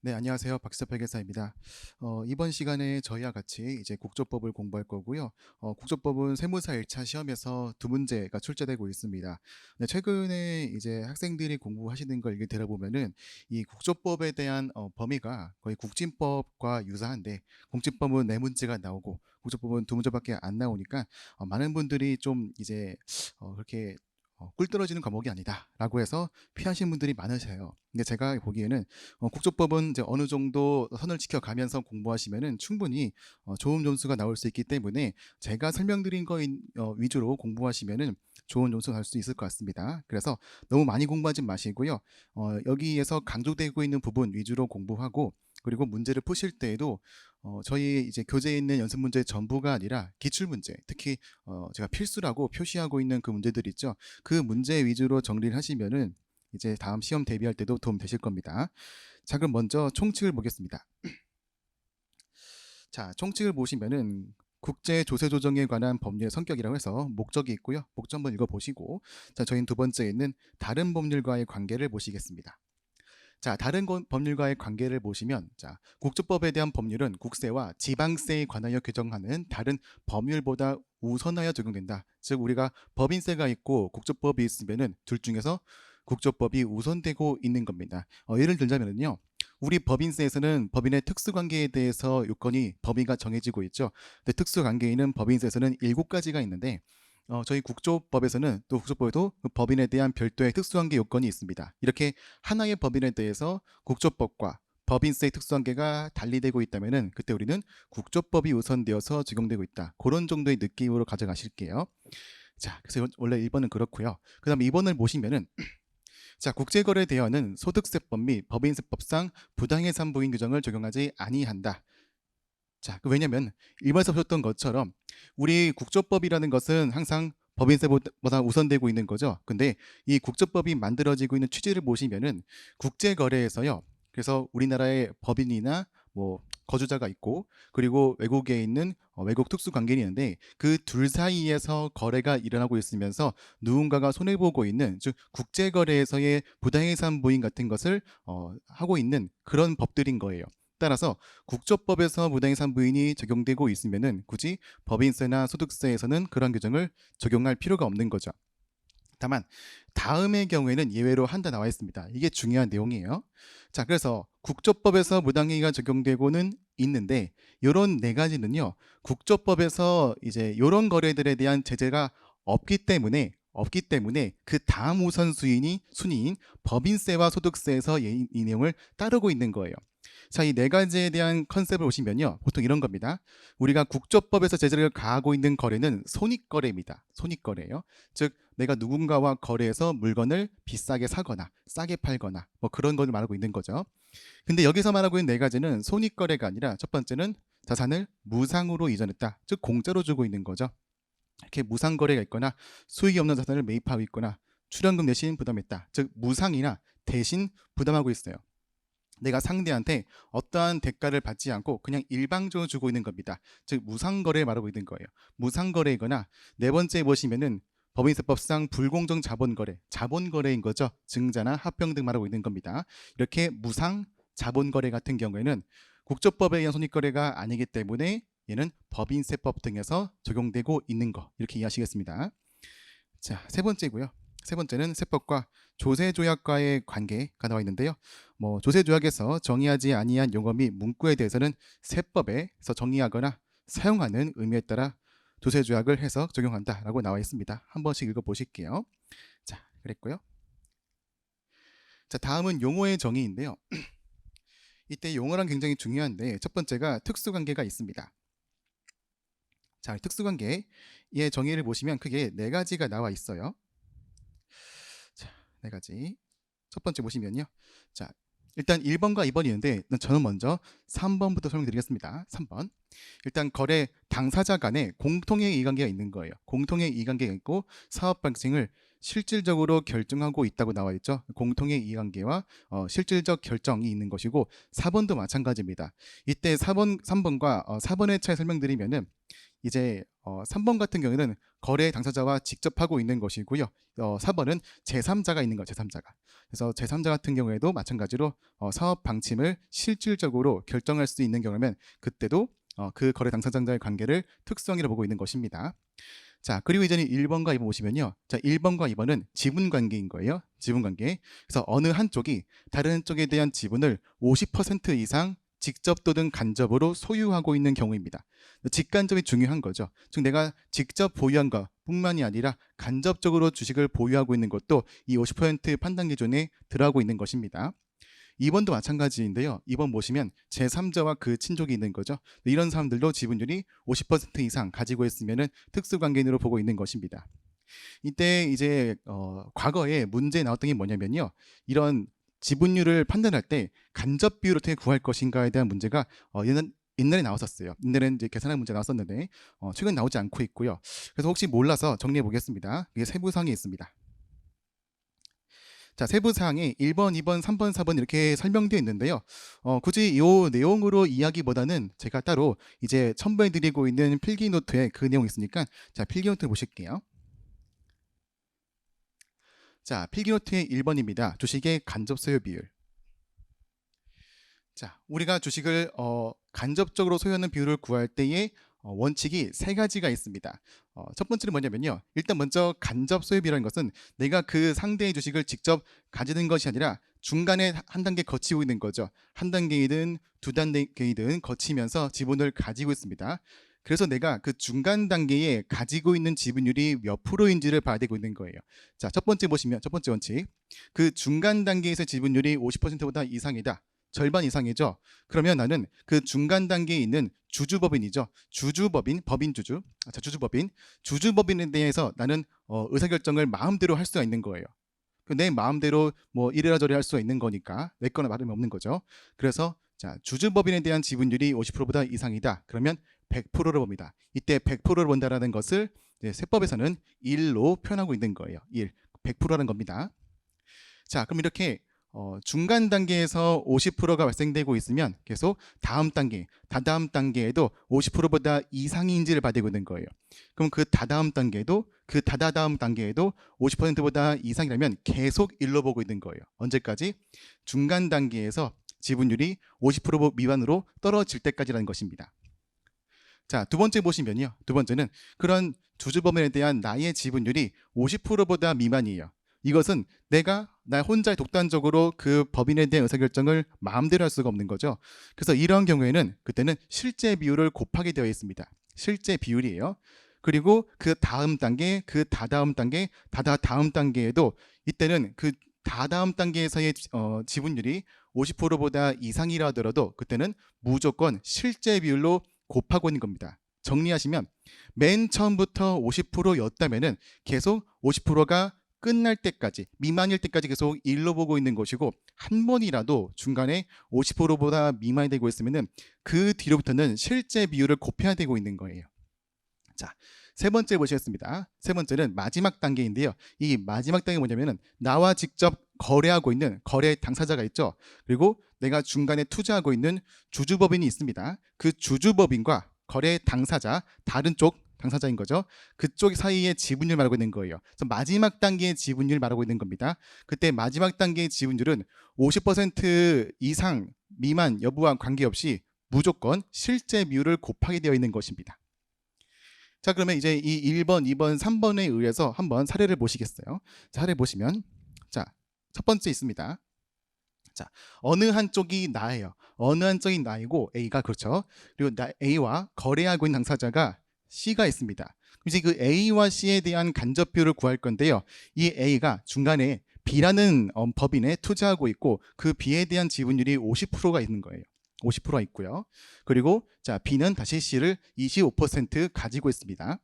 네, 안녕하세요. 박시섭 회계사입니다. 이번 시간에 저희와 같이 이제 국조법을 공부할 거고요. 국조법은 세무사 1차 시험에서 두 문제가 출제되고 있습니다. 네, 최근에 이제 학생들이 공부하시는 걸 얘기 들어보면은 이 국조법에 대한 범위가 거의 국진법과 유사한데, 국진법은 네 문제가 나오고 국조법은 두 문제밖에 안 나오니까 많은 분들이 좀 이제 그렇게 꿀 떨어지는 과목이 아니다라고 해서 피하시는 분들이 많으세요. 근데 제가 보기에는 국조법은 이제 어느 정도 선을 지켜가면서 공부하시면은 충분히 좋은 점수가 나올 수 있기 때문에 제가 설명드린 거 위주로 공부하시면은 좋은 점수 갈 수 있을 것 같습니다. 그래서 너무 많이 공부하지 마시고요. 여기에서 강조되고 있는 부분 위주로 공부하고, 그리고 문제를 푸실 때에도 저희 이제 교재에 있는 연습 문제 전부가 아니라 기출 문제, 특히 제가 필수라고 표시하고 있는 그 문제들 있죠. 그 문제 위주로 정리를 하시면은 이제 다음 시험 대비할 때도 도움 되실 겁니다. 자, 그럼 먼저 총칙을 보겠습니다. 자, 총칙을 보시면은 국제 조세 조정에 관한 법률의 성격이라고 해서 목적이 있고요. 목적 한번 읽어보시고, 자, 저희는 두 번째에는 다른 법률과의 관계를 보시겠습니다. 자, 다른 법률과의 관계를 보시면, 자, 국조법에 대한 법률은 국세와 지방세에 관하여 규정하는 다른 법률보다 우선하여 적용된다. 즉, 우리가 법인세가 있고 국조법이 있으면은 둘 중에서 국조법이 우선되고 있는 겁니다. 예를 들자면요, 우리 법인세에서는 법인의 특수관계에 대해서 요건이 범위가 정해지고 있죠. 근데 특수관계인은 법인세에서는 7가지가 있는데, 저희 국조법에서는 또 국조법에도 그 법인에 대한 별도의 특수관계 요건이 있습니다. 이렇게 하나의 법인에 대해서 국조법과 법인세의 특수관계가 달리되고 있다면은 그때 우리는 국조법이 우선되어서 적용되고 있다. 그런 정도의 느낌으로 가져가실게요. 자, 그래서 원래 1번은 그렇고요. 그 다음에 2번을 보시면은 자, 국제거래대화는 소득세법 및 법인세법상 부당해산 부인 규정을 적용하지 아니한다. 자, 왜냐면 1번에서 보셨던 것처럼 우리 국조법이라는 것은 항상 법인세보다 우선되고 있는 거죠. 근데 이 국조법이 만들어지고 있는 취지를 보시면은 국제거래에서요. 그래서 우리나라의 법인이나 뭐 거주자가 있고, 그리고 외국에 있는 외국 특수관계인이 있는데 그 둘 사이에서 거래가 일어나고 있으면서 누군가가 손해보고 있는, 즉 국제거래에서의 부당해산 부인 같은 것을 하고 있는 그런 법들인 거예요. 따라서 국조법에서 부당해산 부인이 적용되고 있으면은 굳이 법인세나 소득세에서는 그런 규정을 적용할 필요가 없는 거죠. 다만 다음의 경우에는 예외로 한다 나와 있습니다. 이게 중요한 내용이에요. 자, 그래서 국조법에서 무당행위가 적용되고는 있는데 이런 네 가지는요, 국조법에서 이제 이런 거래들에 대한 제재가 없기 때문에 그 다음 순위인 법인세와 소득세에서 이 내용을 따르고 있는 거예요. 자, 이 네 가지에 대한 컨셉을 보시면요, 보통 이런 겁니다. 우리가 국조법에서 제재를 가하고 있는 거래는 손익거래입니다. 손익거래예요. 즉, 내가 누군가와 거래해서 물건을 비싸게 사거나 싸게 팔거나 뭐 그런 걸 말하고 있는 거죠. 근데 여기서 말하고 있는 네 가지는 손익거래가 아니라, 첫 번째는 자산을 무상으로 이전했다. 즉, 공짜로 주고 있는 거죠. 이렇게 무상거래가 있거나 수익이 없는 자산을 매입하고 있거나 출연금 대신 부담했다. 즉, 무상이나 대신 부담하고 있어요. 내가 상대한테 어떠한 대가를 받지 않고 그냥 일방적으로 주고 있는 겁니다. 즉, 무상거래를 말하고 있는 거예요. 무상거래이거나, 네 번째 보시면은 법인세법상 불공정 자본거래, 자본거래인 거죠. 증자나 합병 등 말하고 있는 겁니다. 이렇게 무상 자본거래 같은 경우에는 국조법에 의한 손익거래가 아니기 때문에 얘는 법인세법 등에서 적용되고 있는 거, 이렇게 이해하시겠습니다. 자, 세 번째고요. 세 번째는 세법과 조세조약과의 관계가 나와 있는데요. 조세조약에서 정의하지 아니한 용어 및 문구에 대해서는 세법에서 정의하거나 사용하는 의미에 따라 조세조약을 해서 적용한다라고 나와 있습니다. 한 번씩 읽어보실게요. 자, 그랬고요. 자, 다음은 용어의 정의인데요. 이때 용어란 굉장히 중요한데, 첫 번째가 특수관계가 있습니다. 자, 특수관계의 정의를 보시면 크게 네 가지가 나와 있어요. 자, 네 가지. 첫 번째 보시면요. 자, 일단 1번과 2번이 있는데 저는 먼저 3번부터 설명드리겠습니다. 3번. 일단 거래 당사자 간에 공통의 이해관계가 있는 거예요. 공통의 이해관계가 있고 사업 방식을 실질적으로 결정하고 있다고 나와 있죠. 공통의 이해관계와 실질적 결정이 있는 것이고, 4번도 마찬가지입니다. 이때 3번과 4번의 차이 설명드리면은 이제 3번 같은 경우에는 거래 당사자와 직접 하고 있는 것이고요. 4번은 제3자가 있는 거죠. 제3자가. 그래서 제3자 같은 경우에도 마찬가지로 사업 방침을 실질적으로 결정할 수 있는 경우면 그때도 그 거래 당사자와의 관계를 특수행위로 보고 있는 것입니다. 자, 그리고 이제는 1번과 2번 보시면요. 자, 1번과 2번은 지분 관계인 거예요. 지분 관계. 그래서 어느 한쪽이 다른 쪽에 대한 지분을 50% 이상 직접 또는 간접으로 소유하고 있는 경우입니다. 직간접이 중요한 거죠. 즉 내가 직접 보유한 것뿐만이 아니라 간접적으로 주식을 보유하고 있는 것도 이 50% 판단 기준에 들어가고 있는 것입니다. 2번도 마찬가지인데요. 2번 보시면 제3자와 그 친족이 있는 거죠. 이런 사람들도 지분율이 50% 이상 가지고 있으면 특수관계인으로 보고 있는 것입니다. 이때 이제 과거에 문제 나왔던 게 뭐냐면요. 이런 지분율을 판단할 때 간접 비율을 어떻게 구할 것인가에 대한 문제가 옛날에 나왔었어요. 옛날에는 이제 계산할 문제 나왔었는데 최근 나오지 않고 있고요. 그래서 혹시 몰라서 정리해 보겠습니다. 이게 세부사항이 있습니다. 자, 세부사항이 1번, 2번, 3번, 4번 이렇게 설명되어 있는데요. 굳이 이 내용으로 이야기보다는 제가 따로 이제 첨부해드리고 있는 필기노트에 그 내용이 있으니까 자, 필기노트 보실게요. 자, 필기노트의 1번입니다. 주식의 간접 소유 비율. 자, 우리가 주식을 간접적으로 소유하는 비율을 구할 때의 원칙이 세 가지가 있습니다. 첫 번째는 뭐냐면요. 일단 먼저 간접 소유비라는 것은 내가 그 상대의 주식을 직접 가지는 것이 아니라 중간에 한 단계 거치고 있는 거죠. 한 단계이든 두 단계이든 거치면서 지분을 가지고 있습니다. 그래서 내가 그 중간 단계에 가지고 있는 지분율이 몇 프로인지를 봐야 되고 있는 거예요. 자, 첫 번째 보시면 첫 번째 원칙. 그 중간 단계에서 지분율이 50%보다 이상이다. 절반 이상이죠. 그러면 나는 그 중간 단계에 있는 주주법인이죠. 주주법인, 법인주주. 자, 주주법인에 대해서 나는 의사결정을 마음대로 할 수가 있는 거예요. 내 마음대로 뭐 이래라 저래라 할 수가 있는 거니까 내 거나 말음이 없는 거죠. 그래서 자, 주주법인에 대한 지분율이 50%보다 이상이다. 그러면 100%를 봅니다. 이때 100%를 본다라는 것을 세법에서는 1로 표현하고 있는 거예요. 1, 100%라는 겁니다. 자, 그럼 이렇게 중간 단계에서 50%가 발생되고 있으면 계속 다음 단계, 다다음 단계에도 50%보다 이상인지를 봐야 되고 있는 거예요. 그럼 그 다다음 단계에도 그 다다다음 단계에도 50%보다 이상이라면 계속 1로 보고 있는 거예요. 언제까지? 중간 단계에서 지분율이 50% 미만으로 떨어질 때까지라는 것입니다. 자, 두 번째 보시면요. 두 번째는 그런 주주법인에 대한 나의 지분율이 50%보다 미만이에요. 이것은 나 혼자 독단적으로 그 법인에 대한 의사결정을 마음대로 할 수가 없는 거죠. 그래서 이러한 경우에는 그때는 실제 비율을 곱하게 되어 있습니다. 실제 비율이에요. 그리고 그 다음 단계, 그 다다음 단계, 다다다음 단계에도 이때는 그 다다음 단계에서의 지분율이 50%보다 이상이라 하더라도 그때는 무조건 실제 비율로 곱하고 있는 겁니다. 정리하시면 맨 처음부터 50%였다면은 계속 50%가 끝날 때까지, 미만일 때까지 계속 1로 보고 있는 것이고 한 번이라도 중간에 50%보다 미만이 되고 있으면 그 뒤로부터는 실제 비율을 곱해야 되고 있는 거예요. 자, 세 번째 보시겠습니다. 세 번째는 마지막 단계인데요. 이 마지막 단계가 뭐냐면 나와 직접 거래하고 있는 거래 당사자가 있죠. 그리고 내가 중간에 투자하고 있는 주주법인이 있습니다. 그 주주법인과 거래 당사자, 다른 쪽 당사자인 거죠. 그쪽 사이의 지분율 말하고 있는 거예요. 그래서 마지막 단계의 지분율 말하고 있는 겁니다. 그때 마지막 단계의 지분율은 50% 이상 미만 여부와 관계없이 무조건 실제 비율을 곱하게 되어 있는 것입니다. 자, 그러면 이제 이 1번, 2번, 3번에 의해서 한번 사례를 보시겠어요. 사례 보시면 자, 첫 번째 있습니다. 자, 어느 한쪽이 나예요. 어느 한쪽이 나이고 A가 그렇죠. 그리고 A와 거래하고 있는 당사자가 C가 있습니다. 이제 그 A와 C에 대한 간접 비율을 구할 건데요. 이 A가 중간에 B라는 법인에 투자하고 있고 그 B에 대한 지분율이 50%가 있는 거예요. 50%가 있고요. 그리고 자, B는 다시 C를 25% 가지고 있습니다.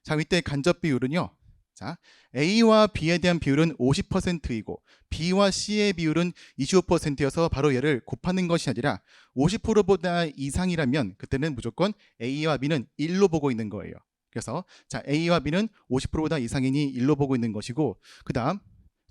자, 이때 간접 비율은요. 자, A와 B에 대한 비율은 50%이고 B와 C의 비율은 25%여서 바로 얘를 곱하는 것이 아니라 50%보다 이상이라면 그때는 무조건 A와 B는 1로 보고 있는 거예요. 그래서 자, A와 B는 50%보다 이상이니 1로 보고 있는 것이고 그 다음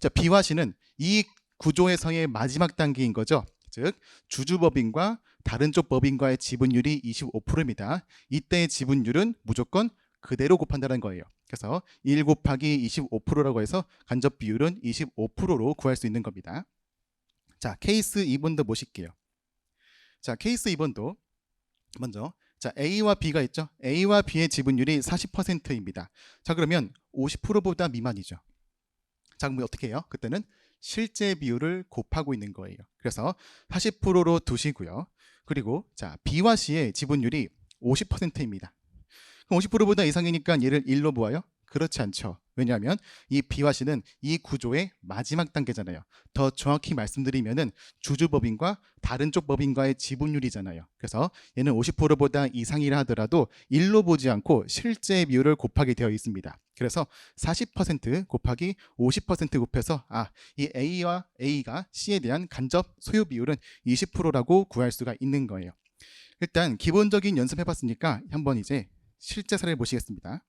자, B와 C는 이 구조에서의 마지막 단계인 거죠. 즉 주주법인과 다른 쪽 법인과의 지분율이 25%입니다. 이때의 지분율은 무조건 그대로 곱한다는 거예요. 그래서 1 곱하기 25%라고 해서 간접 비율은 25%로 구할 수 있는 겁니다. 자, 케이스 2번도 보실게요. 자, 케이스 2번도 먼저 자, A와 B가 있죠. A와 B의 지분율이 40%입니다. 자, 그러면 50%보다 미만이죠. 자, 그럼 어떻게 해요? 그때는 실제 비율을 곱하고 있는 거예요. 그래서 40%로 두시고요. 그리고 자, B와 C의 지분율이 50%입니다. 그럼 50%보다 이상이니까 얘를 1로 보아요? 그렇지 않죠. 왜냐하면 이 B와 C는 이 구조의 마지막 단계잖아요. 더 정확히 말씀드리면은 주주법인과 다른 쪽 법인과의 지분율이잖아요. 그래서 얘는 50%보다 이상이라 하더라도 1로 보지 않고 실제 비율을 곱하게 되어 있습니다. 그래서 40% 곱하기 50% 곱해서 이 A가 C에 대한 간접 소유 비율은 20%라고 구할 수가 있는 거예요. 일단 기본적인 연습해봤으니까 한번 이제 실제 사례를 보시겠습니다.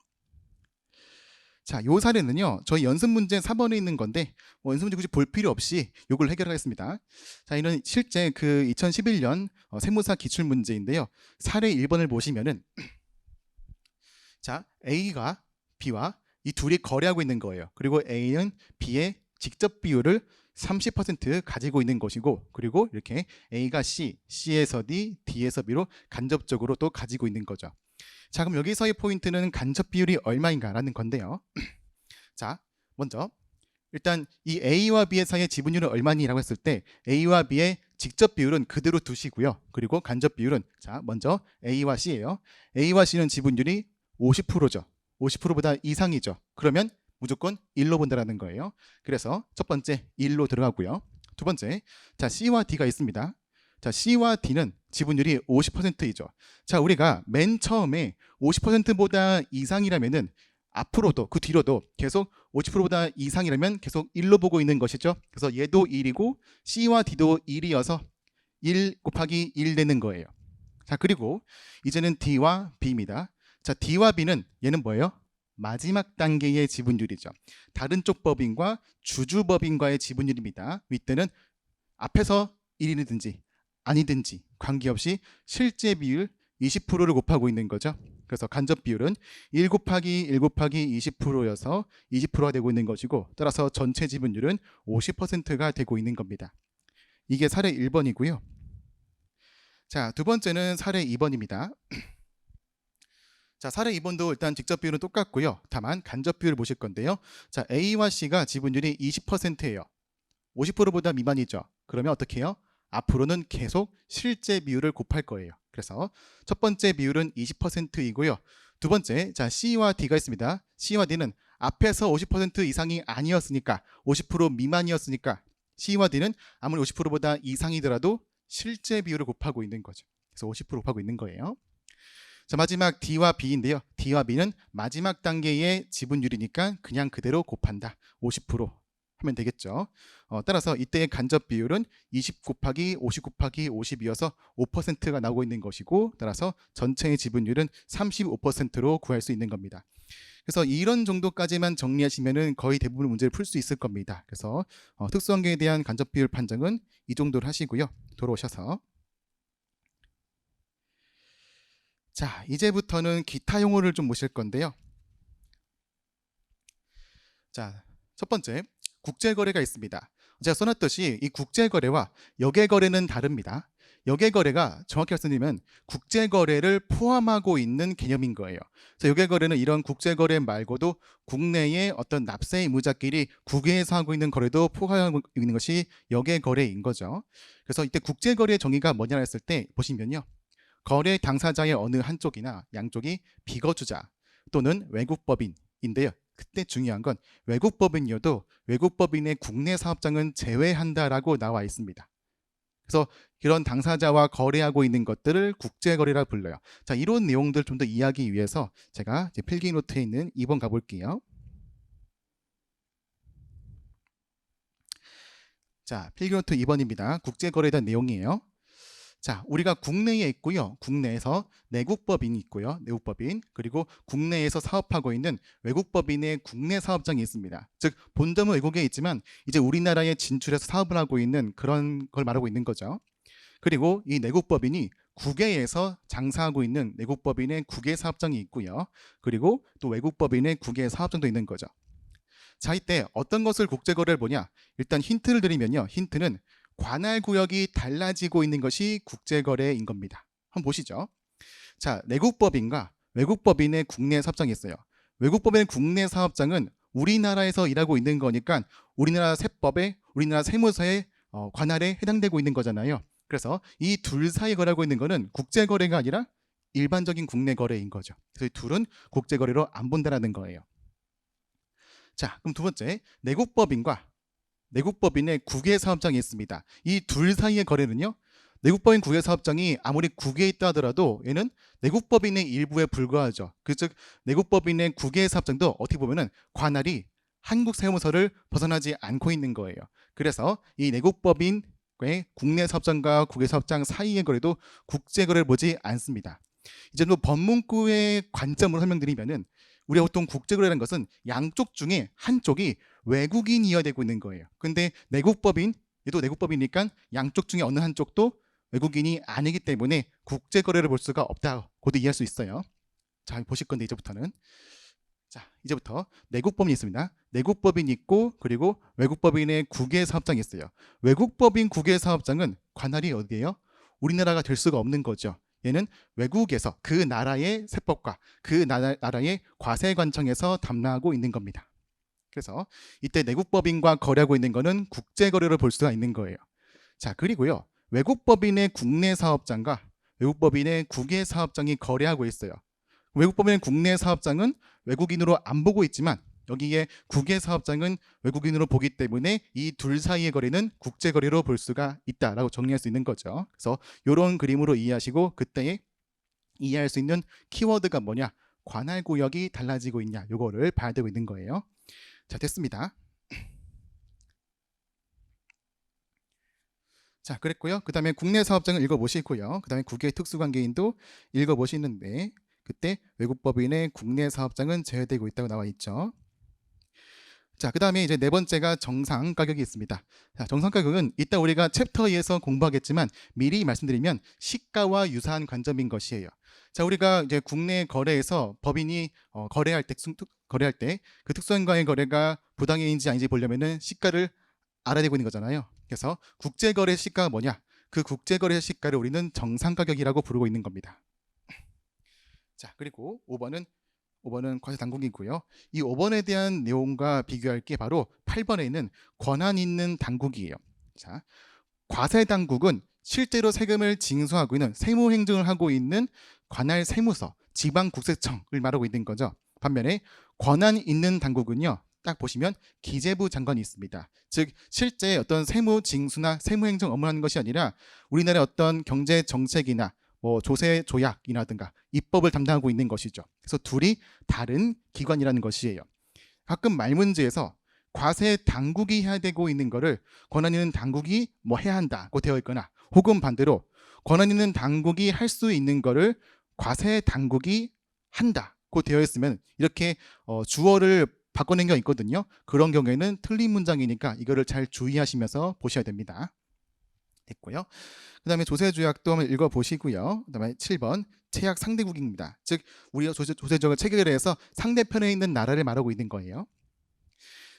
자, 요 사례는요, 저희 연습 문제 4번에 있는 건데, 연습 문제 굳이 볼 필요 없이 요걸 해결하겠습니다. 자, 이는 실제 그 2011년 세무사 기출 문제인데요. 사례 1번을 보시면은, 자, A가 B와 이 둘이 거래하고 있는 거예요. 그리고 A는 B의 직접 비율을 30% 가지고 있는 것이고, 그리고 이렇게 A가 C, C에서 D, D에서 B로 간접적으로 또 가지고 있는 거죠. 자, 그럼 여기서의 포인트는 간접 비율이 얼마인가라는 건데요. 자, 먼저 일단 이 A와 B의 사이의 지분율은 얼마니라고 했을 때 A와 B의 직접 비율은 그대로 두시고요. 그리고 간접 비율은 자, 먼저 A와 C예요. A와 C는 지분율이 50%죠. 50%보다 이상이죠. 그러면 무조건 1로 본다라는 거예요. 그래서 첫 번째 1로 들어가고요. 두 번째, 자, C와 D가 있습니다. 자, C와 D는 지분율이 50%이죠. 자, 우리가 맨 처음에 50%보다 이상이라면은 앞으로도 그 뒤로도 계속 50%보다 이상이라면 계속 1로 보고 있는 것이죠. 그래서 얘도 1이고 C와 D도 1이어서 1 곱하기 1 되는 거예요. 자, 그리고 이제는 D와 B입니다. 자, D와 B는 얘는 뭐예요? 마지막 단계의 지분율이죠. 다른 쪽 법인과 주주법인과의 지분율입니다. 이때는 앞에서 1이든지 아니든지 관계없이 실제 비율 20%를 곱하고 있는 거죠. 그래서 간접 비율은 1 곱하기 1 곱하기 20%여서 20%가 되고 있는 것이고, 따라서 전체 지분율은 50%가 되고 있는 겁니다. 이게 사례 1번이고요. 자, 두 번째는 사례 2번입니다. 자, 사례 2번도 일단 직접 비율은 똑같고요. 다만 간접 비율을 보실 건데요. 자, A와 C가 지분율이 20%예요. 50%보다 미만이죠. 그러면 어떻게 해요? 앞으로는 계속 실제 비율을 곱할 거예요. 그래서 첫 번째 비율은 20%이고요. 두 번째, 자, C와 D가 있습니다. C와 D는 앞에서 50% 이상이 아니었으니까 50% 미만이었으니까 C와 D는 아무리 50%보다 이상이더라도 실제 비율을 곱하고 있는 거죠. 그래서 50% 곱하고 있는 거예요. 자, 마지막 D와 B인데요. D와 B는 마지막 단계의 지분율이니까 그냥 그대로 곱한다. 50% 하면 되겠죠. 따라서 이때의 간접 비율은 20 곱하기 50 곱하기 50이어서 5%가 나오고 있는 것이고, 따라서 전체의 지분율은 35%로 구할 수 있는 겁니다. 그래서 이런 정도까지만 정리하시면은 거의 대부분 문제를 풀 수 있을 겁니다. 그래서 특수관계에 대한 간접 비율 판정은 이 정도로 하시고요. 돌아오셔서 자, 이제부터는 기타 용어를 좀 보실 건데요. 자, 첫 번째, 국제거래가 있습니다. 제가 써놨듯이 이 국제거래와 역외거래는 다릅니다. 역외거래가 정확히 말씀드리면 국제거래를 포함하고 있는 개념인 거예요. 그래서 역외거래는 이런 국제거래 말고도 국내의 어떤 납세 의무자끼리 국외에서 하고 있는 거래도 포함하고 있는 것이 역외거래인 거죠. 그래서 이때 국제거래의 정의가 뭐냐 했을 때 보시면요. 거래 당사자의 어느 한쪽이나 양쪽이 비거주자 또는 외국법인인데요. 그때 중요한 건 외국법인이어도 외국법인의 국내 사업장은 제외한다라고 나와 있습니다. 그래서 이런 당사자와 거래하고 있는 것들을 국제거래라 불러요. 자, 이런 내용들 좀 더 이해하기 위해서 제가 이제 필기 노트에 있는 2번 가볼게요. 자, 필기 노트 2번입니다. 국제거래에 대한 내용이에요. 자, 우리가 국내에 있고요. 국내에서 내국법인이 있고요. 내국법인, 그리고 국내에서 사업하고 있는 외국법인의 국내 사업장이 있습니다. 즉, 본점은 외국에 있지만 이제 우리나라에 진출해서 사업을 하고 있는 그런 걸 말하고 있는 거죠. 그리고 이 내국법인이 국외에서 장사하고 있는 내국법인의 국외사업장이 있고요. 그리고 또 외국법인의 국외사업장도 있는 거죠. 자, 이때 어떤 것을 국제거래를 보냐? 일단 힌트를 드리면요. 힌트는 관할 구역이 달라지고 있는 것이 국제거래인 겁니다. 한번 보시죠. 자, 내국법인과 외국법인의 국내 사업장이 있어요. 외국법인의 국내 사업장은 우리나라에서 일하고 있는 거니까 우리나라 세법에, 우리나라 세무서에 관할에 해당되고 있는 거잖아요. 그래서 이 둘 사이에 거래하고 있는 거는 국제거래가 아니라 일반적인 국내 거래인 거죠. 그래서 이 둘은 국제거래로 안 본다라는 거예요. 자, 그럼 두 번째, 내국법인의 국외사업장이 있습니다. 이 둘 사이의 거래는요, 내국법인 국외사업장이 아무리 국외에 있다 하더라도 얘는 내국법인의 일부에 불과하죠. 즉 내국법인의 국외사업장도 어떻게 보면은 관할이 한국 세무서를 벗어나지 않고 있는 거예요. 그래서 이 내국법인의 국내 사업장과 국외 사업장 사이의 거래도 국제거래를 보지 않습니다. 이제 또 법문구의 관점으로 설명드리면은 우리가 보통 국제거래라는 것은 양쪽 중에 한쪽이 외국인이어야 되고 있는 거예요. 근데 내국법인, 얘도 내국법이니까 양쪽 중에 어느 한쪽도 외국인이 아니기 때문에 국제거래를 볼 수가 없다고도 이해할 수 있어요. 자, 보실 건데 이제부터는. 자, 이제부터 내국법인이 있습니다. 내국법인이 있고 그리고 외국법인의 국외사업장이 있어요. 외국법인 국외사업장은 관할이 어디예요? 우리나라가 될 수가 없는 거죠. 얘는 외국에서 그 나라의 세법과 그 나라의 과세관청에서 담당하고 있는 겁니다. 그래서 이때 내국법인과 거래하고 있는 거는 국제거래로 볼 수가 있는 거예요. 자, 그리고요. 외국법인의 국내 사업장과 외국법인의 국외 사업장이 거래하고 있어요. 외국법인의 국내 사업장은 외국인으로 안 보고 있지만 여기에 국외 사업장은 외국인으로 보기 때문에 이 둘 사이의 거래는 국제거래로 볼 수가 있다라고 정리할 수 있는 거죠. 그래서 이런 그림으로 이해하시고 그때 이해할 수 있는 키워드가 뭐냐? 관할 구역이 달라지고 있냐? 요거를 봐야 되고 있는 거예요. 자, 됐습니다. 자, 그랬고요. 그 다음에 국내 사업장을 읽어보시고요. 그 다음에 국외 특수관계인도 읽어보시는데 그때 외국법인의 국내 사업장은 제외되고 있다고 나와 있죠. 자, 그 다음에 이제 네 번째가 정상 가격이 있습니다. 자, 정상 가격은 이따 우리가 챕터 2에서 공부하겠지만 미리 말씀드리면 시가와 유사한 관점인 것이에요. 자, 우리가 이제 국내 거래에서 법인이 거래할 때 그 특수한과의 거래가 부당해인지 아닌지 보려면은 시가를 알아야 되고 있는 거잖아요. 그래서 국제거래 시가가 뭐냐? 그 국제거래 시가를 우리는 정상 가격이라고 부르고 있는 겁니다. 자, 그리고 5번은 과세 당국이고요. 이 5번에 대한 내용과 비교할 게 바로 8번에 있는 권한 있는 당국이에요. 자, 과세 당국은 실제로 세금을 징수하고 있는 세무 행정을 하고 있는 관할 세무서, 지방국세청을 말하고 있는 거죠. 반면에 권한 있는 당국은요. 딱 보시면 기재부 장관이 있습니다. 즉 실제 어떤 세무 징수나 세무 행정 업무를 하는 것이 아니라 우리나라의 어떤 경제 정책이나 뭐 조세 조약이라든가 입법을 담당하고 있는 것이죠. 그래서 둘이 다른 기관이라는 것이에요. 가끔 말문제에서 과세 당국이 해야 되고 있는 거를 권한 있는 당국이 뭐 해야 한다고 되어 있거나 혹은 반대로 권한 있는 당국이 할 수 있는 거를 과세 당국이 한다고 되어 있으면 이렇게 주어를 바꿔낸 게 있거든요. 그런 경우에는 틀린 문장이니까 이거를 잘 주의하시면서 보셔야 됩니다. 됐고요. 그 다음에 조세조약도 한번 읽어보시고요. 그 다음에 7번 체약 상대국입니다. 즉 우리가 조세조약을 체결을 해서 상대편에 있는 나라를 말하고 있는 거예요.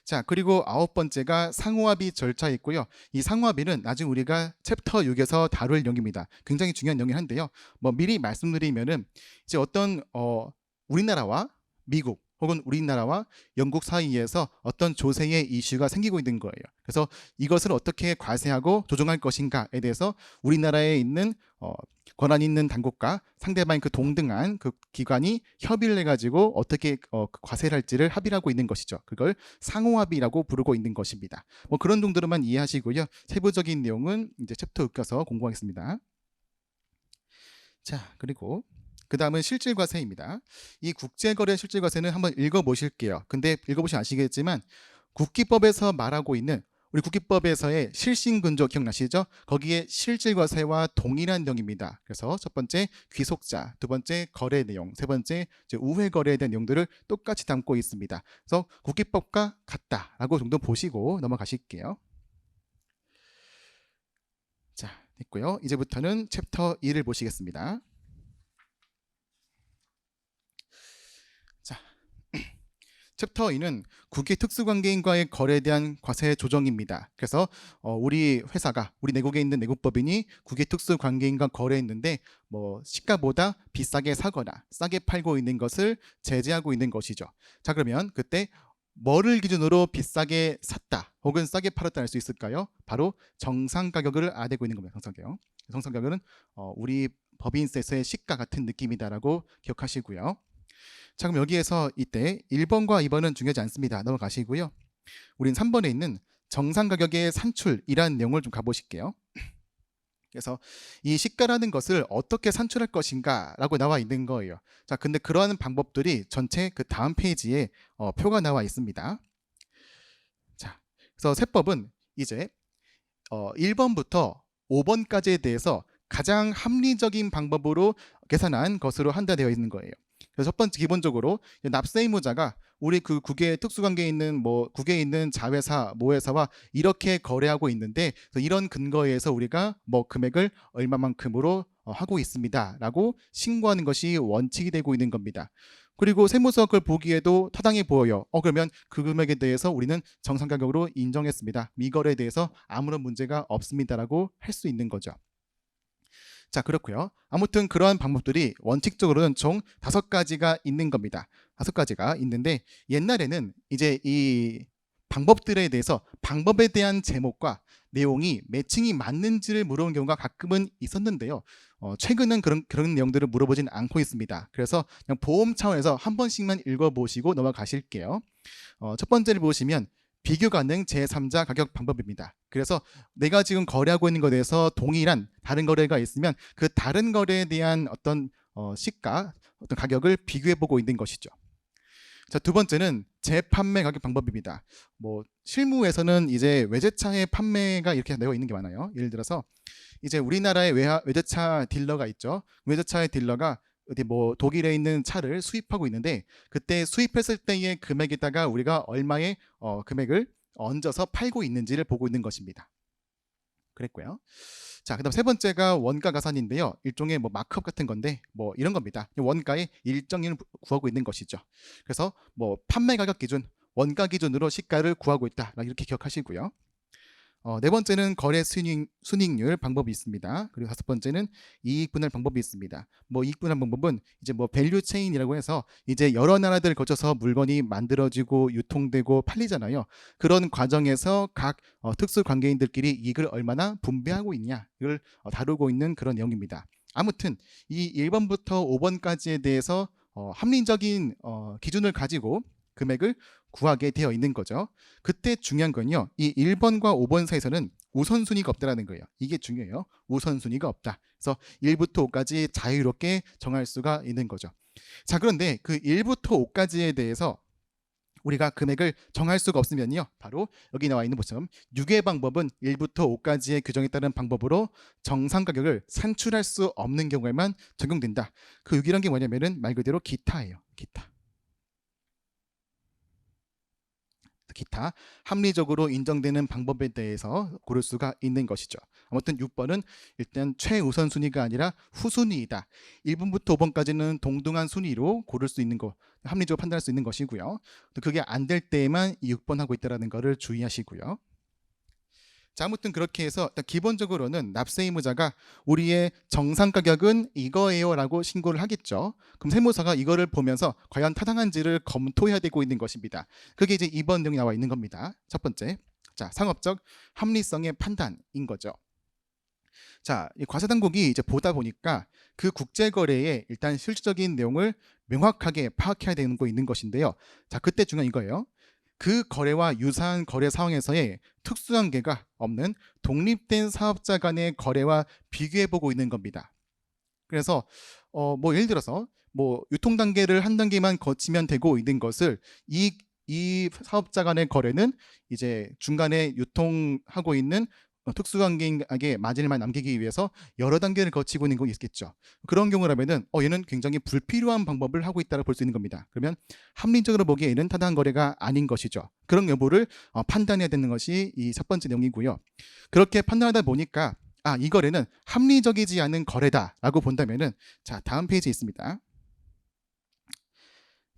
자, 그리고 9번째가 상호합의 절차에 있고요. 이 상호합의는 나중에 우리가 챕터 6에서 다룰 내용입니다. 굉장히 중요한 내용이 한데요. 뭐 미리 말씀드리면은 이제 어떤 우리나라와 미국 혹은 우리나라와 영국 사이에서 어떤 조세의 이슈가 생기고 있는 거예요. 그래서 이것을 어떻게 과세하고 조정할 것인가에 대해서 우리나라에 있는 권한 있는 당국과 상대방의 그 동등한 그 기관이 협의를 해가지고 어떻게 과세를 할지를 합의를 하고 있는 것이죠. 그걸 상호합의라고 부르고 있는 것입니다. 뭐 그런 정도로만 이해하시고요. 세부적인 내용은 이제 챕터 엮여서 공부하겠습니다. 자, 그리고 그 다음은 실질과세입니다. 이 국제거래 실질과세는 한번 읽어보실게요. 근데 읽어보시면 아시겠지만 국기법에서 말하고 있는 우리 국기법에서의 실신근조 기억나시죠? 거기에 실질과세와 동일한 내용입니다. 그래서 첫 번째 귀속자, 두 번째 거래 내용, 세 번째 우회거래에 대한 내용들을 똑같이 담고 있습니다. 그래서 국기법과 같다라고 정도 보시고 넘어가실게요. 자, 됐고요. 이제부터는 챕터 2를 보시겠습니다. 자, 챕터 2는 국외 특수관계인과의 거래에 대한 과세 조정입니다. 그래서 우리 회사가 우리 내국에 있는 내국법인이 국외 특수관계인과 거래했는데 뭐 시가보다 비싸게 사거나 싸게 팔고 있는 것을 제재하고 있는 것이죠. 자, 그러면 그때 뭐를 기준으로 비싸게 샀다 혹은 싸게 팔았다 할 수 있을까요? 바로 정상 가격을 알아내고 있는 겁니다. 정상 가격. 정상 가격은 우리 법인세의 시가 같은 느낌이다라고 기억하시고요. 자, 그럼 여기에서 이때 1번과 2번은 중요하지 않습니다. 넘어가시고요. 우린 3번에 있는 정상 가격의 산출이라는 내용을 좀 가보실게요. 그래서 이 시가라는 것을 어떻게 산출할 것인가 라고 나와 있는 거예요. 자, 근데 그러한 방법들이 전체 그 다음 페이지에 표가 나와 있습니다. 자, 그래서 세법은 이제 1번부터 5번까지에 대해서 가장 합리적인 방법으로 계산한 것으로 한다되어 있는 거예요. 그래서 첫 번째 기본적으로 납세 의무자가 우리 그 국외 특수관계에 있는 뭐 국외에 있는 자회사, 모회사와 이렇게 거래하고 있는데 이런 근거에 의해서 우리가 뭐 금액을 얼마만큼으로 하고 있습니다라고 신고하는 것이 원칙이 되고 있는 겁니다. 그리고 세무서가 그걸 보기에도 타당해 보여요. 그러면 그 금액에 대해서 우리는 정상 가격으로 인정했습니다. 미거래에 대해서 아무런 문제가 없습니다라고 할 수 있는 거죠. 자, 그렇고요. 아무튼 그러한 방법들이 원칙적으로는 총 5가지가 있는 겁니다. 5가지가 있는데 옛날에는 이제 이 방법들에 대해서 방법에 대한 제목과 내용이 매칭이 맞는지를 물어본 경우가 가끔은 있었는데요. 최근은 그런 내용들을 물어보진 않고 있습니다. 그래서 그냥 보험 차원에서 한 번씩만 읽어보시고 넘어가실게요. 첫 번째를 보시면 비교 가능 제3자 가격 방법입니다. 그래서 내가 지금 거래하고 있는 것에 대해서 동일한 다른 거래가 있으면 그 다른 거래에 대한 어떤 시가, 어떤 가격을 비교해 보고 있는 것이죠. 자, 두 번째는 재판매 가격 방법입니다. 뭐 실무에서는 이제 외제차의 판매가 이렇게 되어 있는 게 많아요. 예를 들어서 이제 우리나라에 외제차 딜러가 있죠. 외제차의 딜러가 어디 뭐 독일에 있는 차를 수입하고 있는데 그때 수입했을 때의 금액에다가 우리가 얼마의 금액을 얹어서 팔고 있는지를 보고 있는 것입니다. 그랬고요. 자, 그다음 세 번째가 원가 가산인데요. 일종의 뭐 마크업 같은 건데 뭐 이런 겁니다. 원가의 일정을 구하고 있는 것이죠. 그래서 뭐 판매 가격 기준, 원가 기준으로 시가를 구하고 있다. 이렇게 기억하시고요. 네 번째는 거래 순이익률 방법이 있습니다. 그리고 다섯 번째는 이익 분할 방법이 있습니다. 뭐 이익 분할 방법은 이제 뭐 밸류 체인이라고 해서 이제 여러 나라들을 거쳐서 물건이 만들어지고 유통되고 팔리잖아요. 그런 과정에서 각 특수 관계인들끼리 이익을 얼마나 분배하고 있냐 이걸 다루고 있는 그런 내용입니다. 아무튼 이 1번부터 5번까지에 대해서 합리적인 기준을 가지고 금액을 구하게 되어 있는 거죠. 그때 중요한 건요. 이 1번과 5번 사이에서는 우선순위가 없다는 거예요. 이게 중요해요. 우선순위가 없다. 그래서 1부터 5까지 자유롭게 정할 수가 있는 거죠. 자, 그런데 그 1부터 5까지에 대해서 우리가 금액을 정할 수가 없으면요. 바로 여기 나와 있는 것처럼 유괴 방법은 1부터 5까지의 규정에 따른 방법으로 정상 가격을 산출할 수 없는 경우에만 적용된다. 그 유기란 게 뭐냐면은 말 그대로 기타예요. 기타. 기타 합리적으로 인정되는 방법에 대해서 고를 수가 있는 것이죠. 아무튼 6번은 일단 최우선 순위가 아니라 후순위이다. 1번부터 5번까지는 동등한 순위로 고를 수 있는 거, 합리적으로 판단할 수 있는 것이고요. 그게 안 될 때에만 이 6번 하고 있다는 것을 주의하시고요. 자, 아무튼 그렇게 해서 기본적으로는 납세 의무자가 우리의 정상 가격은 이거예요 라고 신고를 하겠죠. 그럼 세무사가 이거를 보면서 과연 타당한지를 검토해야 되고 있는 것입니다. 그게 이제 2번 내용이 나와 있는 겁니다. 첫 번째, 자, 상업적 합리성의 판단인 거죠. 자, 이 과세당국이 이제 보다 보니까 그 국제거래의 일단 실질적인 내용을 명확하게 파악해야 되는 거 있는 것인데요. 자, 그때 중요한 이거예요. 그 거래와 유사한 거래 상황에서의 특수관계가 없는 독립된 사업자 간의 거래와 비교해보고 있는 겁니다. 그래서 뭐 예를 들어서 뭐 유통 단계를 한 단계만 거치면 되고 있는 것을 이 사업자 간의 거래는 이제 중간에 유통하고 있는 특수관계에게 마진을 남기기 위해서 여러 단계를 거치고 있는 거 있겠죠. 그런 경우라면은 얘는 굉장히 불필요한 방법을 하고 있다고 볼 수 있는 겁니다. 그러면 합리적으로 보기에는 타당한 거래가 아닌 것이죠. 그런 여부를 판단해야 되는 것이 이 첫 번째 내용이고요. 그렇게 판단하다 보니까 이 거래는 합리적이지 않은 거래다라고 본다면은 자, 다음 페이지에 있습니다.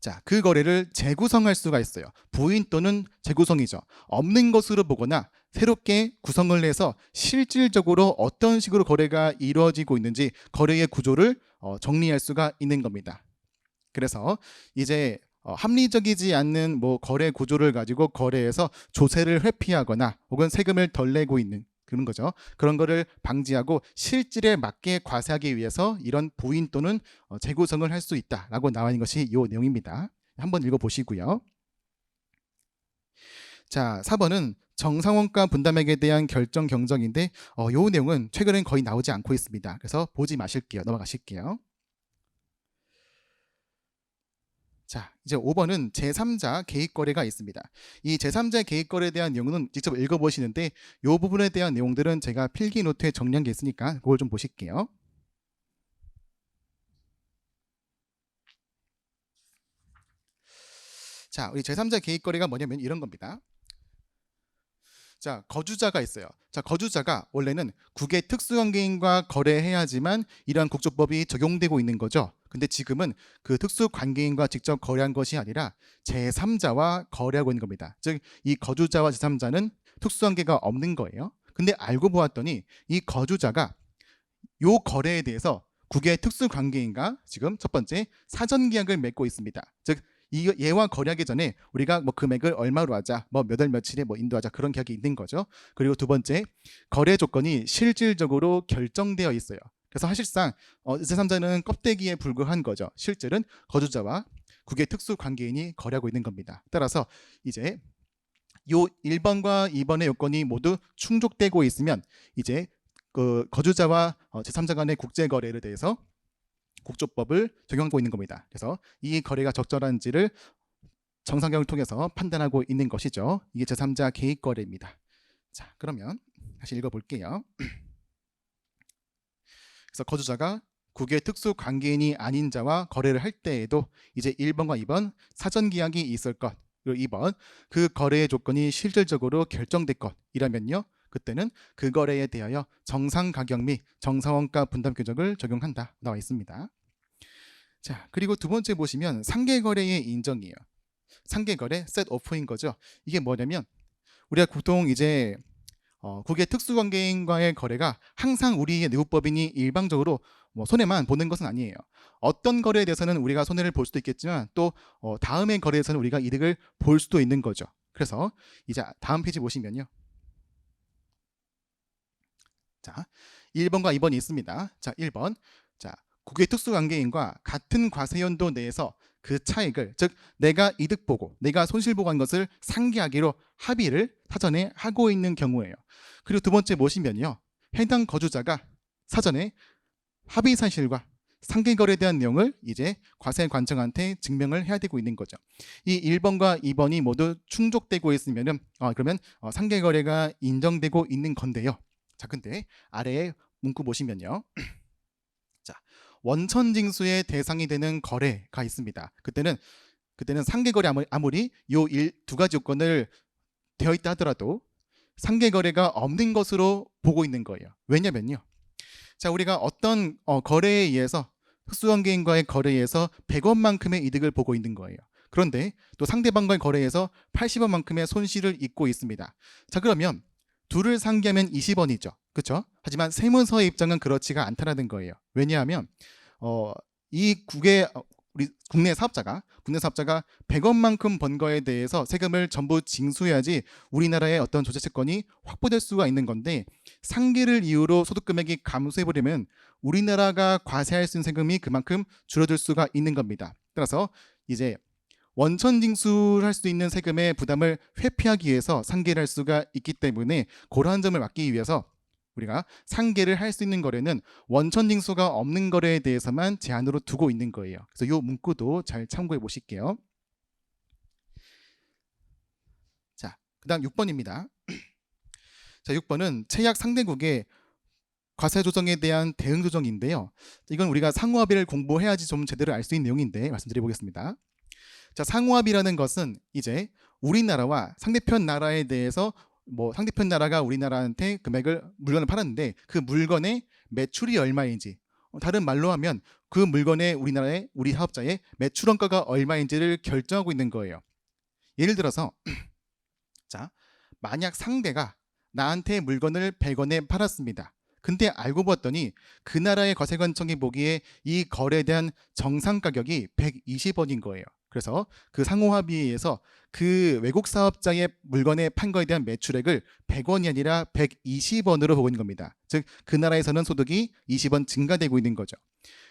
자, 그 거래를 재구성할 수가 있어요. 부인 또는 재구성이죠. 없는 것으로 보거나 새롭게 구성을 해서 실질적으로 어떤 식으로 거래가 이루어지고 있는지 거래의 구조를 정리할 수가 있는 겁니다. 그래서 이제 합리적이지 않는 뭐 거래 구조를 가지고 거래에서 조세를 회피하거나 혹은 세금을 덜 내고 있는 그런 거죠. 그런 거를 방지하고 실질에 맞게 과세하기 위해서 이런 부인 또는 재구성을 할 수 있다라고 나와 있는 것이 이 내용입니다. 한번 읽어보시고요. 자, 4번은 정상원가 분담액에 대한 결정 경정인데 이 내용은 최근엔 거의 나오지 않고 있습니다. 그래서 보지 마실게요. 넘어가실게요. 자, 이제 5번은 제3자 개입거래가 있습니다. 이 제3자 개입거래에 대한 내용은 직접 읽어보시는데 이 부분에 대한 내용들은 제가 필기 노트에 정리한 게 있으니까 그걸 좀 보실게요. 자, 우리 제3자 개입거래가 뭐냐면 이런 겁니다. 자, 거주자가 있어요. 자, 거주자가 원래는 국의 특수관계인과 거래해야지만 이러한 국조법이 적용되고 있는 거죠. 근데 지금은 그 특수관계인과 직접 거래한 것이 아니라 제3자와 거래하고 있는 겁니다. 즉, 이 거주자와 제3자는 특수관계가 없는 거예요. 근데 알고 보았더니 이 거주자가 요 거래에 대해서 국의 특수관계인과 지금 첫 번째 사전계약을 맺고 있습니다. 즉, 얘와 거래하기 전에 우리가 뭐 금액을 얼마로 하자, 뭐 몇 월 며칠에 뭐 인도하자 그런 계약이 있는 거죠. 그리고 두 번째, 거래 조건이 실질적으로 결정되어 있어요. 그래서 사실상 제3자는 껍데기에 불과한 거죠. 실질은 거주자와 국의 특수관계인이 거래하고 있는 겁니다. 따라서 이제 요 1번과 2번의 요건이 모두 충족되고 있으면 이제 그 거주자와 제3자 간의 국제 거래에 대해서 국조법을 적용하고 있는 겁니다. 그래서 이 거래가 적절한지를 정상경을 통해서 판단하고 있는 것이죠. 이게 제3자 개입 거래입니다. 자, 그러면 다시 읽어볼게요. 그래서 거주자가 국의 특수 관계인이 아닌 자와 거래를 할 때에도 이제 1번과 2번 사전 계약이 있을 것, 그리고 2번 그 거래의 조건이 실질적으로 결정될 것이라면요. 그때는 그 거래에 대하여 정상 가격 및 정상원가 분담 규정을 적용한다 나와 있습니다. 자, 그리고 두 번째 보시면 상계 거래의 인정이에요. 상계 거래 셋 오프인 거죠. 이게 뭐냐면 우리가 보통 이제 국의 특수관계인과의 거래가 항상 우리의 내국법인이 일방적으로 뭐 손해만 보는 것은 아니에요. 어떤 거래에 대해서는 우리가 손해를 볼 수도 있겠지만 또 다음의 거래에서는 우리가 이득을 볼 수도 있는 거죠. 그래서 이제 다음 페이지 보시면요. 자, 1번과 2번이 있습니다. 자, 1번. 자, 국외 특수관계인과 같은 과세연도 내에서 그 차익을, 즉 내가 이득 보고 내가 손실 보고 한 것을 상계하기로 합의를 사전에 하고 있는 경우예요. 그리고 두 번째 보시면요. 해당 거주자가 사전에 합의 사실과 상계거래에 대한 내용을 이제 과세관청한테 증명을 해야 되고 있는 거죠. 이 1번과 2번이 모두 충족되고 있으면은 그러면 상계거래가 인정되고 있는 건데요. 자, 근데 아래에 문구 보시면요. 자, 원천징수의 대상이 되는 거래가 있습니다. 그때는 상계거래 아무리 요 두 가지 요건을 되어 있다 하더라도 상계거래가 없는 것으로 보고 있는 거예요. 왜냐면요. 자, 우리가 어떤 거래에 의해서 특수관계인과의 거래에서 100원만큼의 이득을 보고 있는 거예요. 그런데 또 상대방과의 거래에서 80원만큼의 손실을 입고 있습니다. 자, 그러면 둘을 상계하면 20원이죠. 그렇죠? 하지만 세무서의 입장은 그렇지가 않다는 거예요. 왜냐하면 이 우리 국내 사업자가 100원만큼 번 거에 대해서 세금을 전부 징수해야지 우리나라의 어떤 조세 채권이 확보될 수가 있는 건데 상계를 이유로 소득 금액이 감소해버리면 우리나라가 과세할 수 있는 세금이 그만큼 줄어들 수가 있는 겁니다. 따라서 이제 원천 징수를 할 수 있는 세금의 부담을 회피하기 위해서 상계를 할 수가 있기 때문에 그러한 점을 막기 위해서 우리가 상계를 할 수 있는 거래는 원천 징수가 없는 거래에 대해서만 제한으로 두고 있는 거예요. 그래서 이 문구도 잘 참고해 보실게요. 자, 그다음 6번입니다. 자, 6번은 채약 상대국의 과세 조정에 대한 대응 조정인데요. 이건 우리가 상호합의를 공부해야지 좀 제대로 알 수 있는 내용인데 말씀드려 보겠습니다. 자, 상호합의라는 것은 이제 우리나라와 상대편 나라에 대해서 뭐 상대편 나라가 우리나라한테 물건을 팔았는데 그 물건의 매출이 얼마인지, 다른 말로 하면 그 물건의 우리 사업자의 매출 원가가 얼마인지를 결정하고 있는 거예요. 예를 들어서 자, 만약 상대가 나한테 물건을 100원에 팔았습니다. 근데 알고 봤더니 그 나라의 과세관청이 보기에 이 거래에 대한 정상 가격이 120원인 거예요. 그래서 그 상호 합의에 의해서 그 외국 사업자의 물건에 판 거에 대한 매출액을 100원이 아니라 120원으로 보고 있는 겁니다. 즉 그 나라에서는 소득이 20원 증가되고 있는 거죠.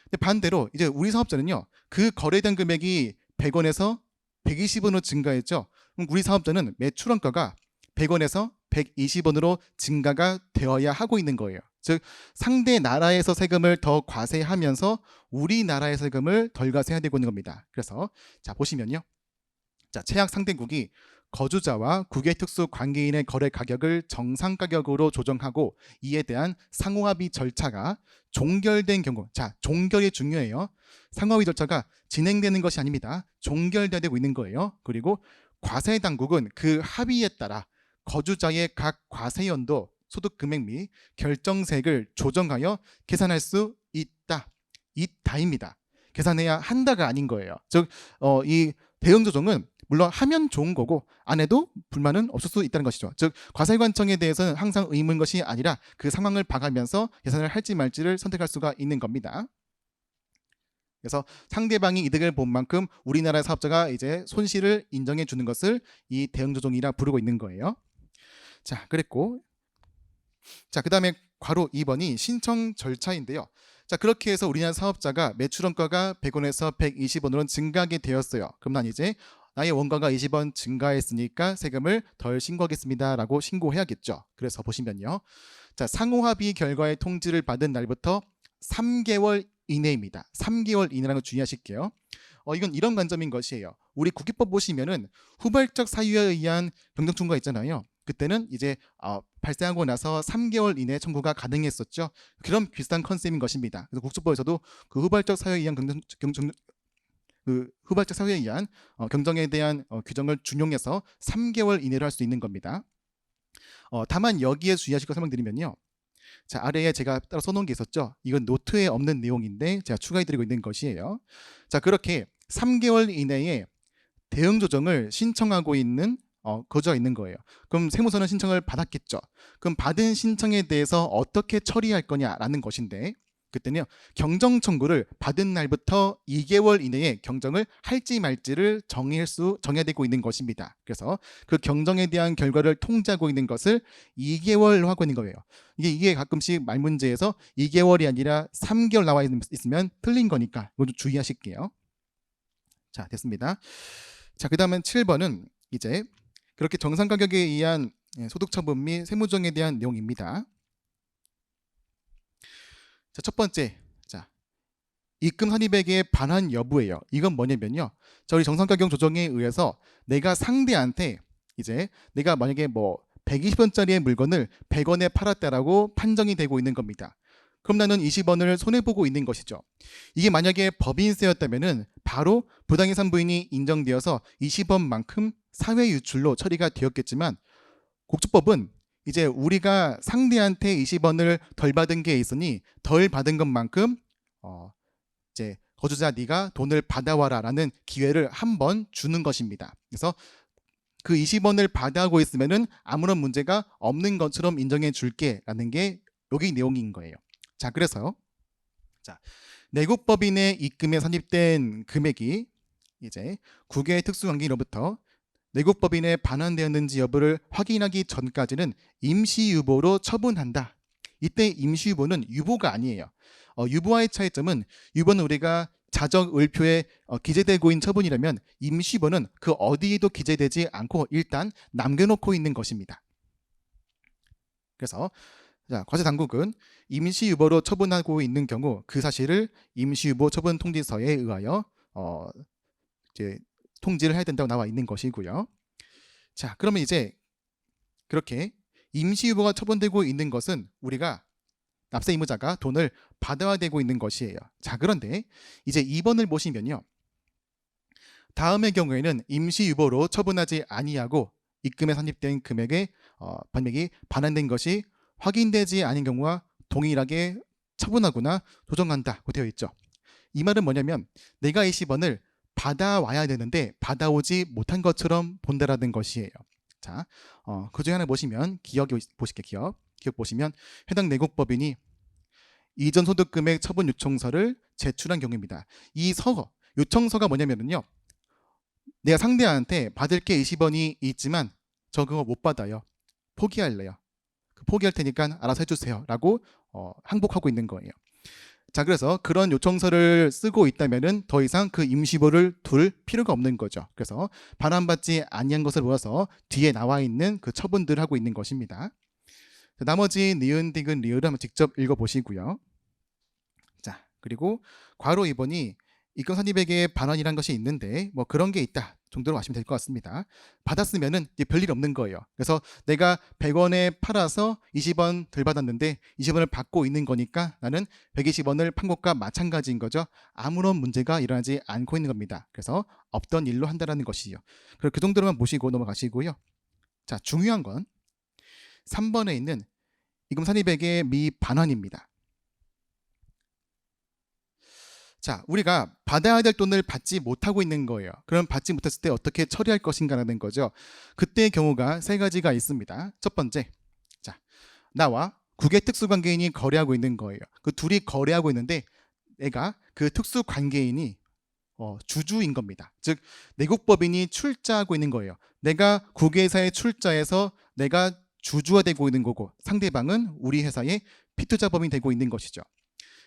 근데 반대로 이제 우리 사업자는요, 그 거래된 금액이 100원에서 120원으로 증가했죠. 그럼 우리 사업자는 매출 원가가 100원에서 120원으로 증가가 되어야 하고 있는 거예요. 즉 상대 나라에서 세금을 더 과세하면서 우리나라의 세금을 덜 과세해야 되고 있는 겁니다. 그래서 자 보시면요, 자 최악 상대국이 거주자와 국외 특수 관계인의 거래 가격을 정상 가격으로 조정하고 이에 대한 상호합의 절차가 종결된 경우, 자 종결이 중요해요. 상호합의 절차가 진행되는 것이 아닙니다. 종결되어 되고 있는 거예요. 그리고 과세 당국은 그 합의에 따라 거주자의 각 과세연도, 소득 금액 및 결정세액을 조정하여 계산할 수 있다. 있다입니다. 계산해야 한다가 아닌 거예요. 즉, 이 대응 조정은 물론 하면 좋은 거고 안 해도 불만은 없을 수 있다는 것이죠. 즉, 과세관청에 대해서는 항상 의무인 것이 아니라 그 상황을 봐가면서 계산을 할지 말지를 선택할 수가 있는 겁니다. 그래서 상대방이 이득을 본 만큼 우리나라 사업자가 이제 손실을 인정해 주는 것을 이 대응 조정이라 부르고 있는 거예요. 자, 그랬고, 자, 그 다음에 괄호 2번이 신청 절차인데요. 자, 그렇게 해서 우리나라 사업자가 매출 원가가 100원에서 120원으로 증가하게 되었어요. 그럼 난 이제 나의 원가가 20원 증가했으니까 세금을 덜 신고하겠습니다 라고 신고해야겠죠. 그래서 보시면요, 자 상호합의 결과의 통지를 받은 날부터 3개월 이내입니다. 3개월 이내라는 거 주의하실게요. 이건 이런 관점인 것이에요. 우리 국기법 보시면은 후발적 사유에 의한 변경 청구가 있잖아요. 그때는 이제 발생하고 나서 3개월 이내 청구가 가능했었죠. 그런 비슷한 컨셉인 것입니다. 그래서 국수법에서도 그 후발적 사유에 의한 경정에 대한 규정을 준용해서 3개월 이내로 할 수 있는 겁니다. 다만 여기에 주의하실 거 설명드리면요. 자, 아래에 제가 따로 써놓은 게 있었죠. 이건 노트에 없는 내용인데 제가 추가해드리고 있는 것이에요. 자, 그렇게 3개월 이내에 대응 조정을 신청하고 있는 거주가 있는 거예요. 그럼 세무서는 신청을 받았겠죠. 그럼 받은 신청에 대해서 어떻게 처리할 거냐라는 것인데, 그때는요, 경정 청구를 받은 날부터 2개월 이내에 경정을 할지 말지를 정해야 되고 있는 것입니다. 그래서 그 경정에 대한 결과를 통지하고 있는 것을 2개월로 하고 있는 거예요. 이게 가끔씩 말 문제에서 2개월이 아니라 3개월 나와 있으면 틀린 거니까 이거 좀 주의하실게요. 자, 됐습니다. 자, 그 다음은 7번은 이제 그렇게 정상 가격에 의한 소득 처분 및 세무조정에 대한 내용입니다. 자, 첫 번째, 자, 입금 선입액의 반환 여부예요. 이건 뭐냐면요, 자, 우리 정상 가격 조정에 의해서 내가 상대한테 이제 내가 만약에 뭐 120원짜리의 물건을 100원에 팔았다라고 판정이 되고 있는 겁니다. 그럼 나는 20원을 손해보고 있는 것이죠. 이게 만약에 법인세였다면은 바로 부당이산 부인이 인정되어서 20원만큼 사회 유출로 처리가 되었겠지만, 국수법은 이제 우리가 상대한테 20원을 덜 받은 게 있으니 덜 받은 것만큼 이제 거주자 네가 돈을 받아와라라는 기회를 한 번 주는 것입니다. 그래서 그 20원을 받아오고 있으면은 아무런 문제가 없는 것처럼 인정해 줄게라는 게 여기 내용인 거예요. 자, 그래서 자, 내국법인의 입금에 산입된 금액이 이제 국외 특수관계인으로부터 내국법인에 반환되었는지 여부를 확인하기 전까지는 임시유보로 처분한다. 이때 임시유보는 유보가 아니에요. 유보와의 차이점은, 유보는 우리가 자적을표에 기재되고 있는 처분이라면 임시유보는 그 어디에도 기재되지 않고 일단 남겨놓고 있는 것입니다. 그래서 자, 과세당국은 임시유보로 처분하고 있는 경우 그 사실을 임시유보 처분 통지서에 의하여 이제 통지를 해야 된다고 나와 있는 것이고요. 자, 그러면 이제 그렇게 임시유보가 처분되고 있는 것은 우리가 납세 의무자가 돈을 받아야 되고 있는 것이에요. 자, 그런데 이제 2번을 보시면요, 다음의 경우에는 임시유보로 처분하지 아니하고 입금에 산입된 금액의 반맥이 반환된 것이 확인되지 않은 경우와 동일하게 처분하거나 조정한다고 되어 있죠. 이 말은 뭐냐면 내가 20원을 받아와야 되는데 받아오지 못한 것처럼 본다라는 것이에요. 자, 그 중에 하나 보시면 기억 보실게요. 기억 보시면 해당 내국법인이 이전 소득금액 처분 요청서를 제출한 경우입니다. 이 요청서가 뭐냐면요. 내가 상대한테 받을 게 20원이 있지만 저 그거 못 받아요. 포기할래요. 포기할 테니까 알아서 해주세요. 라고 항복하고 있는 거예요. 자, 그래서 그런 요청서를 쓰고 있다면은 더 이상 그 임시보를 둘 필요가 없는 거죠. 그래서 반환받지 아니한 것을 모아서 뒤에 나와 있는 그 처분들을 하고 있는 것입니다. 자, 나머지 니은, 디귿, 리을을 한번 직접 읽어보시고요. 자, 그리고 괄호 2번이 입금선입액의 반환이란 것이 있는데 뭐 그런 게 있다 정도로 아시면 될 것 같습니다. 받았으면은 이제 별일 없는 거예요. 그래서 내가 100원에 팔아서 20원 덜 받았는데 20원을 받고 있는 거니까 나는 120원을 판 것과 마찬가지인 거죠. 아무런 문제가 일어나지 않고 있는 겁니다. 그래서 없던 일로 한다는 것이요. 그럼 그 정도로만 보시고 넘어가시고요. 자, 중요한 건 3번에 있는 입금선입액의 미반환입니다. 자, 우리가 받아야 될 돈을 받지 못하고 있는 거예요. 그럼 받지 못했을 때 어떻게 처리할 것인가라는 거죠. 그때의 경우가 세 가지가 있습니다. 첫 번째, 자, 나와 국외 특수관계인이 거래하고 있는 거예요. 그 둘이 거래하고 있는데 내가 그 특수관계인이 주주인 겁니다. 즉 내국법인이 출자하고 있는 거예요. 내가 국외회사에 출자해서 내가 주주가 되고 있는 거고 상대방은 우리 회사의 피투자법인이 되고 있는 것이죠.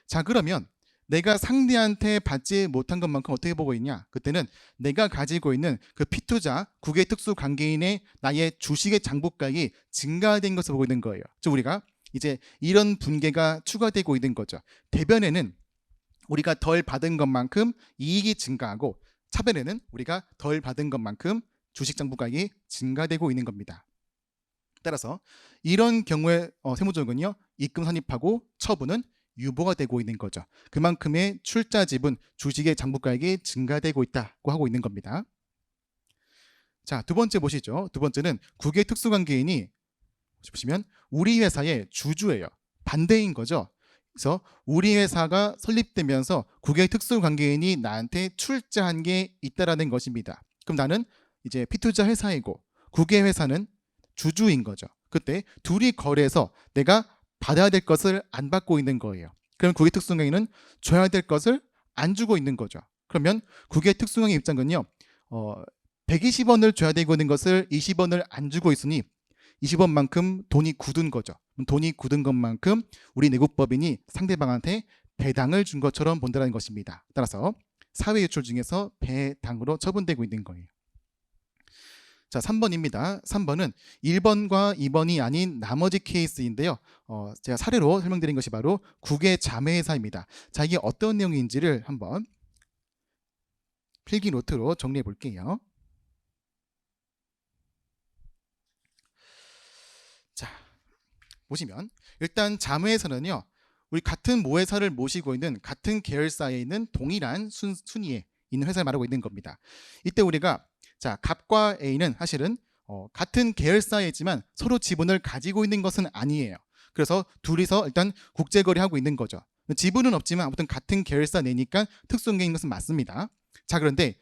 자, 그러면 내가 상대한테 받지 못한 것만큼 어떻게 보고 있냐? 그때는 내가 가지고 있는 그 피투자 국외 특수관계인의 나의 주식의 장부가액이 증가된 것을 보고 있는 거예요. 즉 우리가 이제 이런 분계가 추가되고 있는 거죠. 대변에는 우리가 덜 받은 것만큼 이익이 증가하고 차변에는 우리가 덜 받은 것만큼 주식 장부가액이 증가되고 있는 겁니다. 따라서 이런 경우에 세무조정은요, 입금 선입하고 처분은 유보가 되고 있는 거죠. 그만큼의 출자 지분, 주식의 장부가액이 증가되고 있다고 하고 있는 겁니다. 자, 두 번째 보시죠. 두 번째는 국외 특수관계인이 보시면 우리 회사의 주주예요. 반대인 거죠. 그래서 우리 회사가 설립되면서 국외 특수관계인이 나한테 출자한 게 있다라는 것입니다. 그럼 나는 이제 피투자 회사이고 국외 회사는 주주인 거죠. 그때 둘이 거래해서 내가 받아야 될 것을 안 받고 있는 거예요. 그럼 국외 특수관계인은 줘야 될 것을 안 주고 있는 거죠. 그러면 국외 특수관계 입장은요, 120원을 줘야 되고 있는 것을 20원을 안 주고 있으니 20원만큼 돈이 굳은 거죠. 돈이 굳은 것만큼 우리 내국법인이 상대방한테 배당을 준 것처럼 본다는 것입니다. 따라서 사회유출 중에서 배당으로 처분되고 있는 거예요. 자, 3번입니다. 3번은 1번과 2번이 아닌 나머지 케이스인데요. 제가 사례로 설명드린 것이 바로 국외 자매회사입니다. 자, 이게 어떤 내용인지를 한번 필기 노트로 정리해 볼게요. 자, 보시면 일단 자매회사는요, 우리 같은 모회사를 모시고 있는 같은 계열사에 있는 동일한 순위에 있는 회사를 말하고 있는 겁니다. 이때 우리가 자, 갑과 A는 사실은 같은 계열사에 있지만 서로 지분을 가지고 있는 것은 아니에요. 그래서 둘이서 일단 국제거래하고 있는 거죠. 지분은 없지만 아무튼 같은 계열사 내니까 특수관계인 것은 맞습니다. 자, 그런데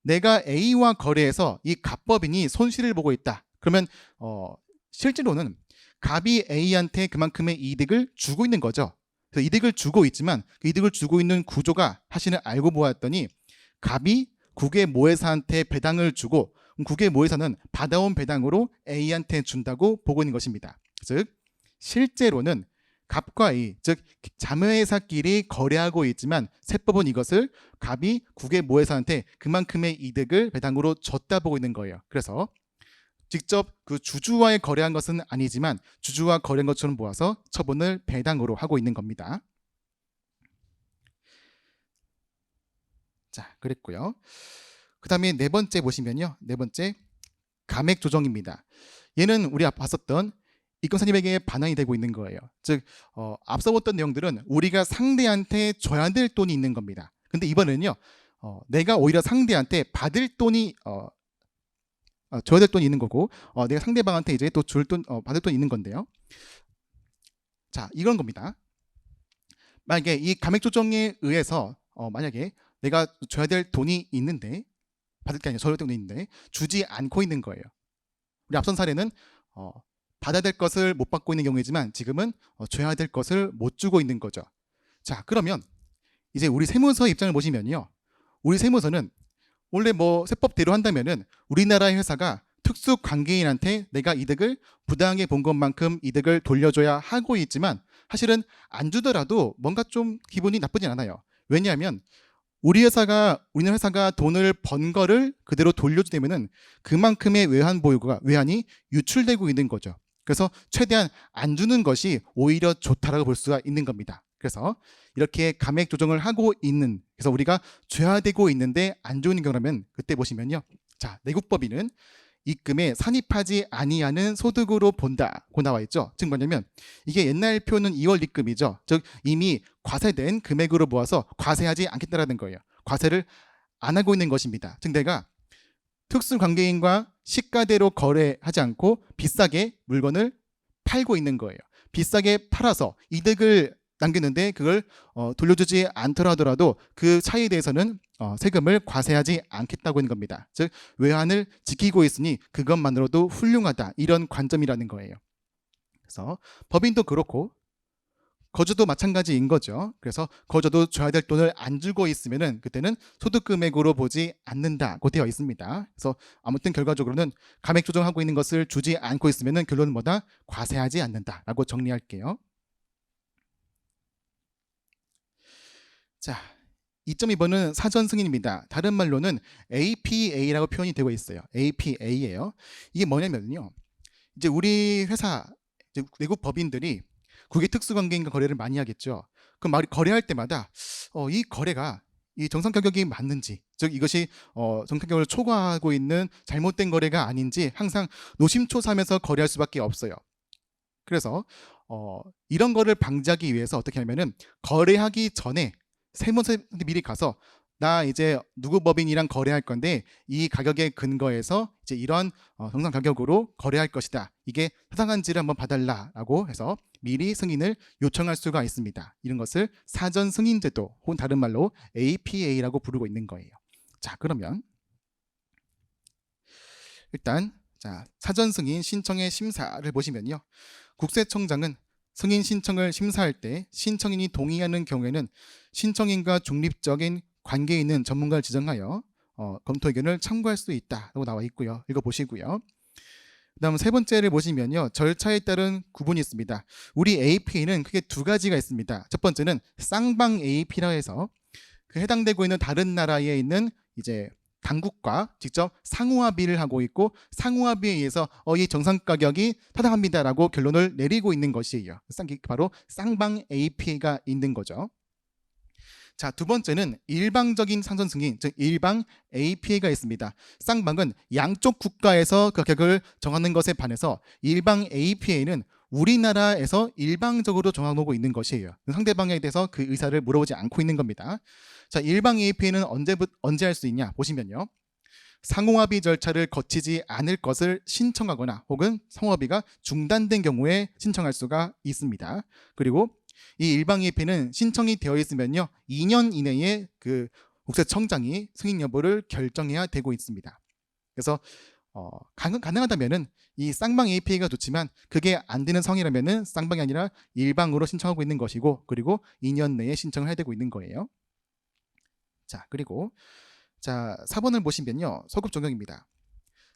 내가 A와 거래해서 이 갑법인이 손실을 보고 있다. 그러면 실제로는 갑이 A한테 그만큼의 이득을 주고 있는 거죠. 그래서 이득을 주고 있지만 그 이득을 주고 있는 구조가 사실은 알고 보았더니 갑이 국외 모회사한테 배당을 주고 국외 모회사는 받아온 배당으로 A한테 준다고 보고 있는 것입니다. 즉 실제로는 갑과 A, 즉 자매회사끼리 거래하고 있지만 세법은 이것을 갑이 국외 모회사한테 그만큼의 이득을 배당으로 줬다 보고 있는 거예요. 그래서 직접 그 주주와의 거래한 것은 아니지만 주주와 거래한 것처럼 보아서 처분을 배당으로 하고 있는 겁니다. 자, 그랬고요. 그 다음에 네 번째 보시면요. 네 번째, 감액 조정입니다. 얘는 우리 봤었던 입금선입액의 반환이 되고 있는 거예요. 즉 앞서 봤던 내용들은 우리가 상대한테 줘야 될 돈이 있는 겁니다. 근데 이번에는요, 내가 오히려 상대한테 받을 돈이 줘야 될 돈이 있는 거고, 내가 상대방한테 이제 또 줄 돈, 받을 돈이 있는 건데요. 자, 이런 겁니다. 만약에 이 감액 조정에 의해서 만약에 내가 줘야 될 돈이 있는데, 받을 게 아니라 줘야 될 돈이 있는데 주지 않고 있는 거예요. 우리 앞선 사례는 받아야 될 것을 못 받고 있는 경우이지만 지금은 줘야 될 것을 못 주고 있는 거죠. 자, 그러면 이제 우리 세무서 입장을 보시면요, 우리 세무서는 원래 뭐 세법대로 한다면은 우리나라의 회사가 특수 관계인한테 내가 이득을 부당하게 본 것만큼 이득을 돌려줘야 하고 있지만, 사실은 안 주더라도 뭔가 좀 기분이 나쁘진 않아요. 왜냐하면 우리나라 회사가 돈을 번 거를 그대로 돌려주려면은 그만큼의 외환이 유출되고 있는 거죠. 그래서 최대한 안 주는 것이 오히려 좋다라고 볼 수가 있는 겁니다. 그래서 이렇게 감액 조정을 하고 있는, 그래서 우리가 줘야 되고 있는데 안 주는 경우라면 그때 보시면요, 자, 내국법인은 입금에 산입하지 아니하는 소득으로 본다고 나와 있죠. 즉 뭐냐면 이게 옛날 표는 2월 입금이죠. 즉 이미 과세된 금액으로 모아서 과세하지 않겠다라는 거예요. 과세를 안 하고 있는 것입니다. 즉 내가 특수관계인과 시가대로 거래하지 않고 비싸게 물건을 팔고 있는 거예요. 비싸게 팔아서 이득을 남겼는데 그걸 돌려주지 않더라 하더라도 그 차이에 대해서는 세금을 과세하지 않겠다고 하는 겁니다. 즉 외환을 지키고 있으니 그것만으로도 훌륭하다, 이런 관점이라는 거예요. 그래서 법인도 그렇고 거주도 마찬가지인 거죠. 그래서 거주도 줘야 될 돈을 안 주고 있으면은 그때는 소득 금액으로 보지 않는다고 되어 있습니다. 그래서 아무튼 결과적으로는 감액 조정하고 있는 것을 주지 않고 있으면은 결론은 뭐다? 과세하지 않는다라고 정리할게요. 자, 2.2번은 사전 승인입니다. 다른 말로는 APA라고 표현이 되고 있어요. APA예요. 이게 뭐냐면요, 이제 우리 회사, 이제 외국 법인들이 국외 특수관계인과 거래를 많이 하겠죠. 그럼 거래할 때마다 이 거래가 이 정상 가격이 맞는지, 즉 이것이 정상 가격을 초과하고 있는 잘못된 거래가 아닌지 항상 노심초사하면서 거래할 수밖에 없어요. 그래서 이런 거를 방지하기 위해서 어떻게 하냐면은 거래하기 전에 세무서한테 미리 가서 나 이제 누구 법인이랑 거래할 건데 이 가격에 근거해서 이제 이런 정상 가격으로 거래할 것이다, 이게 타당한지를 한번 봐달라라고 해서 미리 승인을 요청할 수가 있습니다. 이런 것을 사전 승인제도 혹은 다른 말로 APA라고 부르고 있는 거예요. 자, 그러면 일단 사전 승인 신청의 심사를 보시면요, 국세청장은 승인 신청을 심사할 때 신청인이 동의하는 경우에는 신청인과 중립적인 관계에 있는 전문가를 지정하여 검토 의견을 참고할 수 있다고 나와 있고요. 읽어보시고요. 그 다음 세 번째를 보시면요, 절차에 따른 구분이 있습니다. 우리 APA는 크게 두 가지가 있습니다. 첫 번째는 쌍방 AP라 해서 그 해당되고 있는 다른 나라에 있는 이제 당국과 직접 상호합의를 하고 있고, 상호합의에 의해서 이 정상 가격이 타당합니다라고 결론을 내리고 있는 것이에요. 바로 쌍방 APA가 있는 거죠. 자, 두 번째는 일방적인 사전 승인, 즉 일방 APA가 있습니다. 쌍방은 양쪽 국가에서 그 가격을 정하는 것에 반해서 일방 APA는 우리나라에서 일방적으로 정하고 있는 것이에요. 상대방에 대해서 그 의사를 물어보지 않고 있는 겁니다. 자, 일방 APA는 언제 할 수 있냐 보시면요, 상호합의 절차를 거치지 않을 것을 신청하거나 혹은 상호합의가 중단된 경우에 신청할 수가 있습니다. 그리고 이 일방 APA는 신청이 되어 있으면요, 2년 이내에 그 국세청장이 승인 여부를 결정해야 되고 있습니다. 그래서 가능하다면은 이 쌍방 APA가 좋지만 그게 안 되는 상황이라면은 쌍방이 아니라 일방으로 신청하고 있는 것이고, 그리고 2년 내에 신청을 해야 되고 있는 거예요. 자, 그리고 4번을 보시면요, 소급 적용입니다.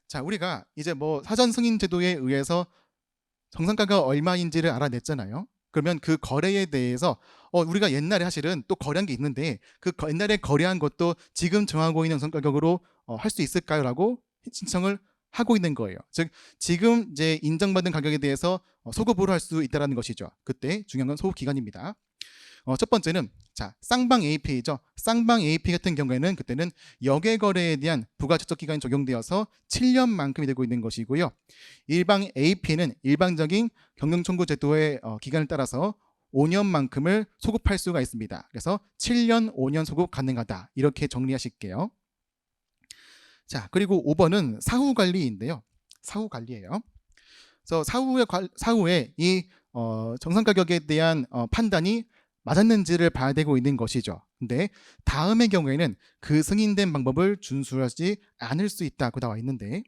자, 우리가 이제 뭐 사전 승인 제도에 의해서 정상가가 얼마인지를 알아냈잖아요. 그러면 그 거래에 대해서 우리가 옛날에 사실은 또 거래한 게 있는데 그 옛날에 거래한 것도 지금 정하고 있는 정상가격으로 할 수 있을까요? 라고 신청을 하고 있는 거예요. 즉 지금 이제 인정받은 가격에 대해서 소급으로 할 수 있다는 것이죠. 그때 중요한 건 소급 기간입니다. 첫 번째는 쌍방 APA죠. 쌍방 APA 같은 경우에는 그때는 역외거래에 대한 부가제적 기간이 적용되어서 7년만큼이 되고 있는 것이고요. 일방 APA는 일방적인 경영청구 제도의 기간을 따라서 5년만큼을 소급할 수가 있습니다. 그래서 7년, 5년 소급 가능하다, 이렇게 정리하실게요. 자, 그리고 5번은 사후 관리인데요. 사후 관리예요. 그래서 사후에 이 정상 가격에 대한 판단이 맞았는지를 봐야 되고 있는 것이죠. 근데 다음의 경우에는 그 승인된 방법을 준수하지 않을 수 있다고 나와 있는데,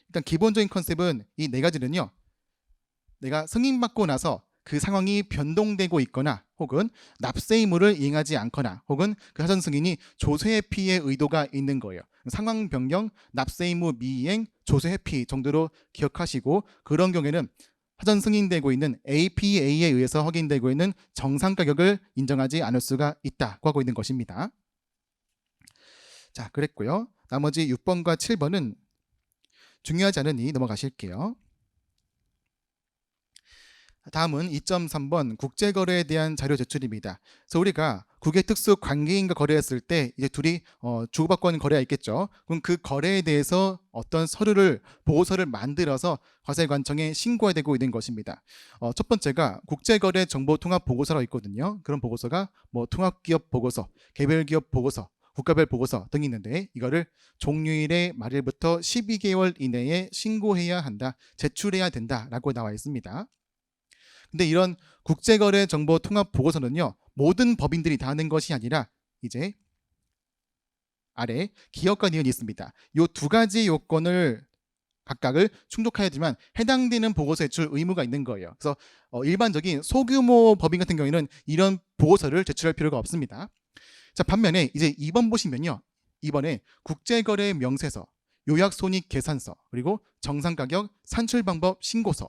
일단 기본적인 컨셉은 이 네 가지는요. 내가 승인받고 나서 그 상황이 변동되고 있거나 혹은 납세 의무를 이행하지 않거나 혹은 그 사전 승인이 조세 회피의 의도가 있는 거예요. 상황 변경, 납세 의무 미이행, 조세 회피 정도로 기억하시고, 그런 경우에는 사전 승인되고 있는 APA에 의해서 확인되고 있는 정상 가격을 인정하지 않을 수가 있다고 하고 있는 것입니다. 자, 그랬고요. 나머지 6번과 7번은 중요하지 않으니 넘어가실게요. 다음은 2.3번 국제거래에 대한 자료 제출입니다. 그래서 우리가 국외 특수 관계인과 거래했을 때 이제 둘이 주고받고 하는 거래가 있겠죠. 그럼 그 거래에 대해서 어떤 보고서를 만들어서 과세관청에 신고해야 되고 있는 것입니다. 첫 번째가 국제거래 정보통합 보고서라고 있거든요. 그런 보고서가 뭐 통합기업 보고서, 개별기업 보고서, 국가별 보고서 등이 있는데, 이거를 종료일의 말일부터 12개월 이내에 신고해야 한다, 제출해야 된다라고 나와 있습니다. 근데 이런 국제거래 정보 통합 보고서는요, 모든 법인들이 다 하는 것이 아니라 이제 아래 기업과 니은이 있습니다. 이 두 가지 요건을 각각을 충족해야지만 해당되는 보고서 제출 의무가 있는 거예요. 그래서 일반적인 소규모 법인 같은 경우에는 이런 보고서를 제출할 필요가 없습니다. 자, 반면에 이제 2번 보시면요, 2번에 국제거래 명세서, 요약손익계산서, 그리고 정상가격, 산출방법 신고서,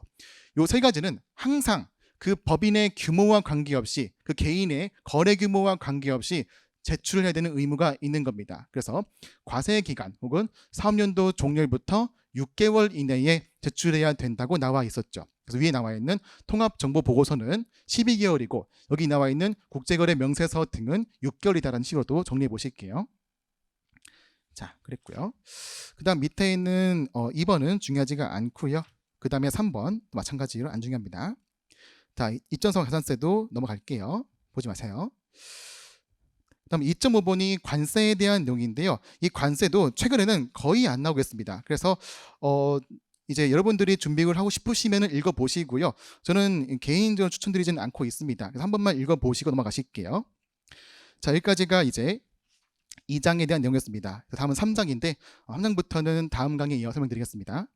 요 세 가지는 항상 그 법인의 규모와 관계없이, 그 개인의 거래 규모와 관계없이 제출을 해야 되는 의무가 있는 겁니다. 그래서 과세 기간 혹은 사업연도 종료일부터 6개월 이내에 제출해야 된다고 나와 있었죠. 그래서 위에 나와 있는 통합정보보고서는 12개월이고 여기 나와 있는 국제거래 명세서 등은 6개월이다라는 식으로도 정리해 보실게요. 자, 그랬고요. 그 다음 밑에 있는 2번은 중요하지가 않고요. 그 다음에 3번 마찬가지로 안 중요합니다. 자, 2.3 가산세도 넘어갈게요. 보지 마세요. 다음 2.5번이 관세에 대한 내용인데요. 이 관세도 최근에는 거의 안 나오겠습니다. 그래서 이제 여러분들이 준비를 하고 싶으시면 읽어보시고요. 저는 개인적으로 추천드리지는 않고 있습니다. 그래서 한 번만 읽어보시고 넘어가실게요. 자, 여기까지가 이제 2장에 대한 내용이었습니다. 다음은 3장인데 3장부터는 다음 강의에 이어 설명드리겠습니다.